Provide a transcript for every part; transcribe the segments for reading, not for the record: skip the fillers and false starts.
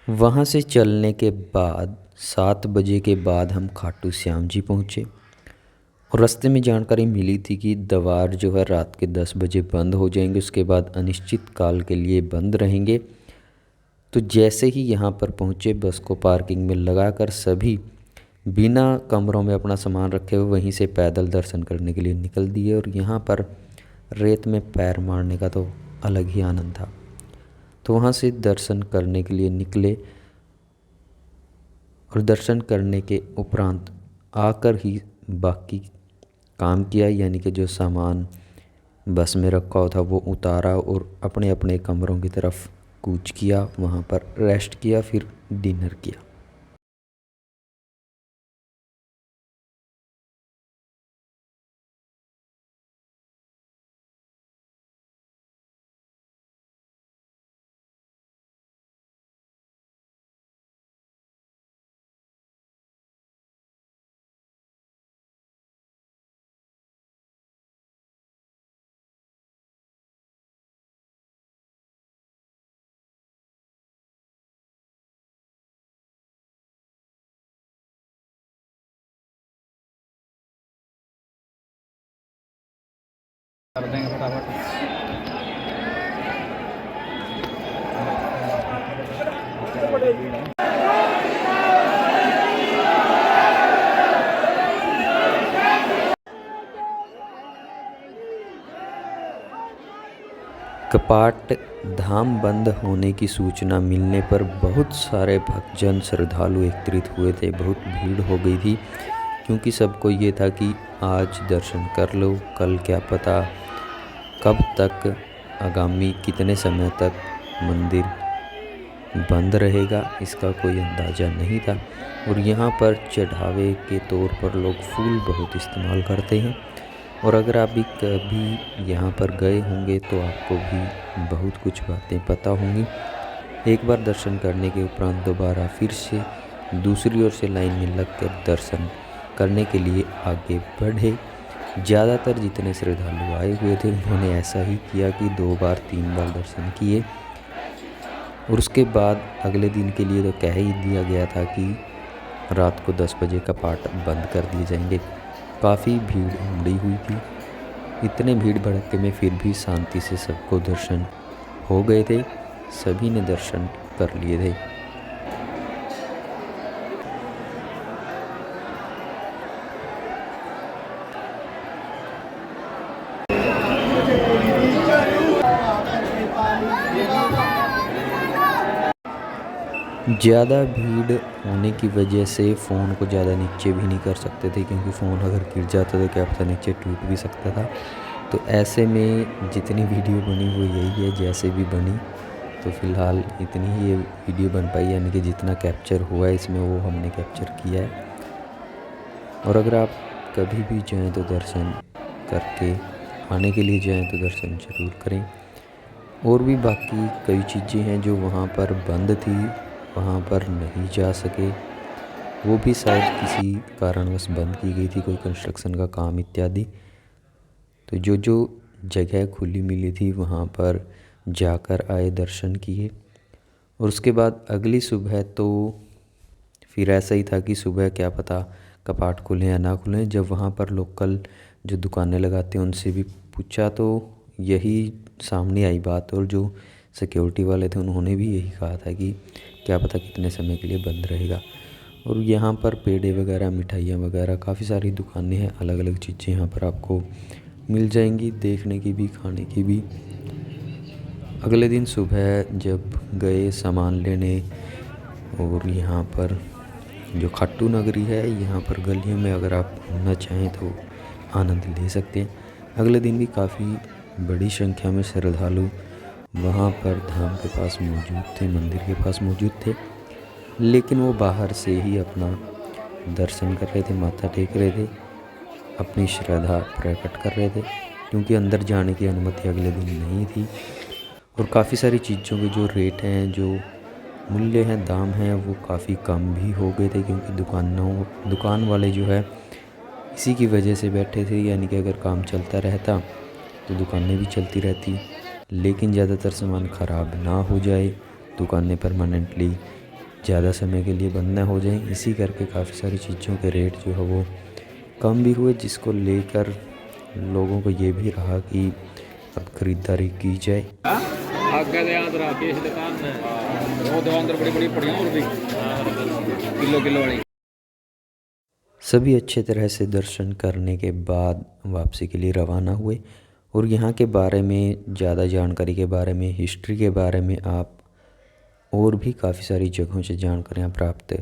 वहाँ से चलने के बाद 7 बजे के बाद हम खाटू श्याम जी पहुँचे। और रास्ते में जानकारी मिली थी कि द्वार जो है रात के 10 बजे बंद हो जाएंगे, उसके बाद अनिश्चित काल के लिए बंद रहेंगे। तो जैसे ही यहाँ पर पहुँचे बस को पार्किंग में लगाकर सभी बिना कमरों में अपना सामान रखे हुए वहीं से पैदल दर्शन करने के लिए निकल दिए। और यहाँ पर रेत में पैर मारने का तो अलग ही आनंद था। तो वहाँ से दर्शन करने के लिए निकले और दर्शन करने के उपरांत आकर ही बाकी काम किया, यानी कि जो सामान बस में रखा हुआ था वो उतारा और अपने अपने कमरों की तरफ कूच किया, वहाँ पर रेस्ट किया, फिर डिनर किया। कर देंगे फटाफट। कपाट धाम बंद होने की सूचना मिलने पर बहुत सारे भक्तजन श्रद्धालु एकत्रित हुए थे। बहुत भीड़ हो गई थी, क्योंकि सबको ये था कि आज दर्शन कर लो, कल क्या पता कब तक, आगामी कितने समय तक मंदिर बंद रहेगा, इसका कोई अंदाज़ा नहीं था। और यहाँ पर चढ़ावे के तौर पर लोग फूल बहुत इस्तेमाल करते हैं। और अगर आप भी कभी यहाँ पर गए होंगे तो आपको भी बहुत कुछ बातें पता होंगी। एक बार दर्शन करने के उपरांत दोबारा फिर से दूसरी ओर से लाइन में लगकर दर्शन करने के लिए आगे बढ़े। ज़्यादातर जितने श्रद्धालु आए हुए थे उन्होंने ऐसा ही किया कि 2 बार 3 बार दर्शन किए। और उसके बाद अगले दिन के लिए तो कह ही दिया गया था कि रात को 10 बजे कपाट बंद कर दिए जाएंगे। काफ़ी भीड़ उमड़ी हुई थी। इतने भीड़ भड़के में फिर भी शांति से सबको दर्शन हो गए थे, सभी ने दर्शन कर लिए थे। ज़्यादा भीड़ होने की वजह से फ़ोन को ज़्यादा नीचे भी नहीं कर सकते थे, क्योंकि फ़ोन अगर गिर जाता तो क्या पता नीचे टूट भी सकता था। तो ऐसे में जितनी वीडियो बनी वो यही है जैसे भी बनी। तो फ़िलहाल इतनी ही ये वीडियो बन पाई, यानी कि जितना कैप्चर हुआ है इसमें वो हमने कैप्चर किया है। और अगर आप कभी भी जाएँ तो दर्शन करके आने के लिए जाएँ तो दर्शन ज़रूर करें। और भी बाकी कई चीज़ें हैं जो वहाँ पर बंद थी, वहाँ पर नहीं जा सके, वो भी शायद किसी कारणवश बंद की गई थी, कोई कंस्ट्रक्शन का काम इत्यादि। तो जो जो जगह खुली मिली थी वहाँ पर जाकर आए, दर्शन किए। और उसके बाद अगली सुबह तो फिर ऐसा ही था कि सुबह क्या पता कपाट खुलें या ना खुलें। जब वहाँ पर लोकल जो दुकानें लगाते हैं उनसे भी पूछा तो यही सामने आई बात। और जो सिक्योरिटी वाले थे उन्होंने भी यही कहा था कि क्या पता कितने समय के लिए बंद रहेगा। और यहाँ पर पेड़े वगैरह, मिठाइयाँ वगैरह, काफ़ी सारी दुकानें हैं, अलग अलग चीज़ें यहाँ पर आपको मिल जाएंगी, देखने की भी खाने की भी। अगले दिन सुबह जब गए सामान लेने, और यहाँ पर जो खाटू नगरी है, यहाँ पर गलियों में अगर आप घूमना चाहें तो आनंद ले सकते हैं। अगले दिन भी काफ़ी बड़ी संख्या में श्रद्धालु वहाँ पर धाम के पास मौजूद थे, मंदिर के पास मौजूद थे। लेकिन वो बाहर से ही अपना दर्शन कर रहे थे, माथा टेक रहे थे, अपनी श्रद्धा प्रकट कर रहे थे, क्योंकि अंदर जाने की अनुमति अगले दिन नहीं थी। और काफ़ी सारी चीज़ों के जो रेट हैं, जो मूल्य हैं, दाम हैं, वो काफ़ी कम भी हो गए थे, क्योंकि दुकान वाले जो है इसी की वजह से बैठे थे। यानी कि अगर काम चलता रहता तो दुकानें भी चलती रहती, लेकिन ज़्यादातर सामान ख़राब ना हो जाए, दुकानें परमानेंटली ज़्यादा समय के लिए बंद ना हो जाएं। इसी करके काफ़ी सारी चीज़ों के रेट जो है वो कम भी हुए, जिसको लेकर लोगों को ये भी रहा कि अब ख़रीदारी की जाए। आगे दे याद रहा के इस दुकान में वो दो अंदर बड़ी बड़ी पड़ी और भी किलो किलो वाली। सभी अच्छे तरह से दर्शन करने के बाद वापसी के लिए रवाना हुए और यहाँ के बारे में ज़्यादा जानकारी के बारे में, हिस्ट्री के बारे में आप और भी काफ़ी सारी जगहों से जानकारियाँ प्राप्त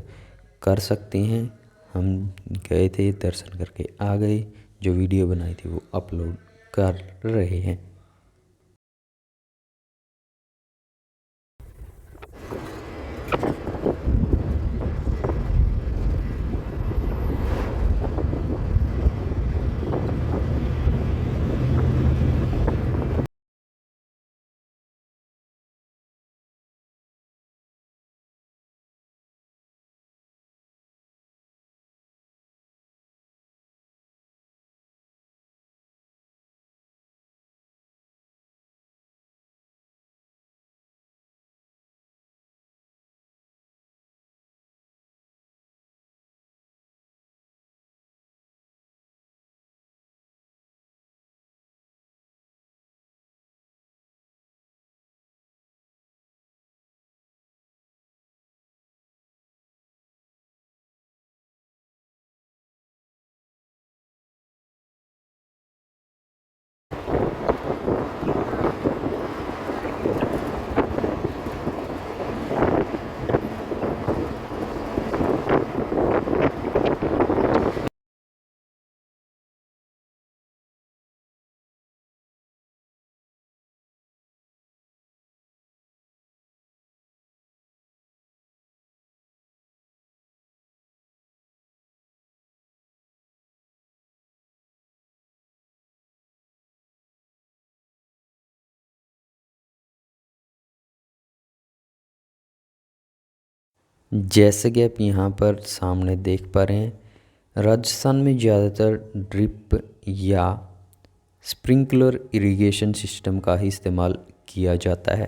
कर सकते हैं। हम गए थे, दर्शन करके आ गए, जो वीडियो बनाई थी वो अपलोड कर रहे हैं। जैसे कि आप यहाँ पर सामने देख पा रहे हैं, राजस्थान में ज़्यादातर ड्रिप या स्प्रिंकलर इरिगेशन सिस्टम का ही इस्तेमाल किया जाता है।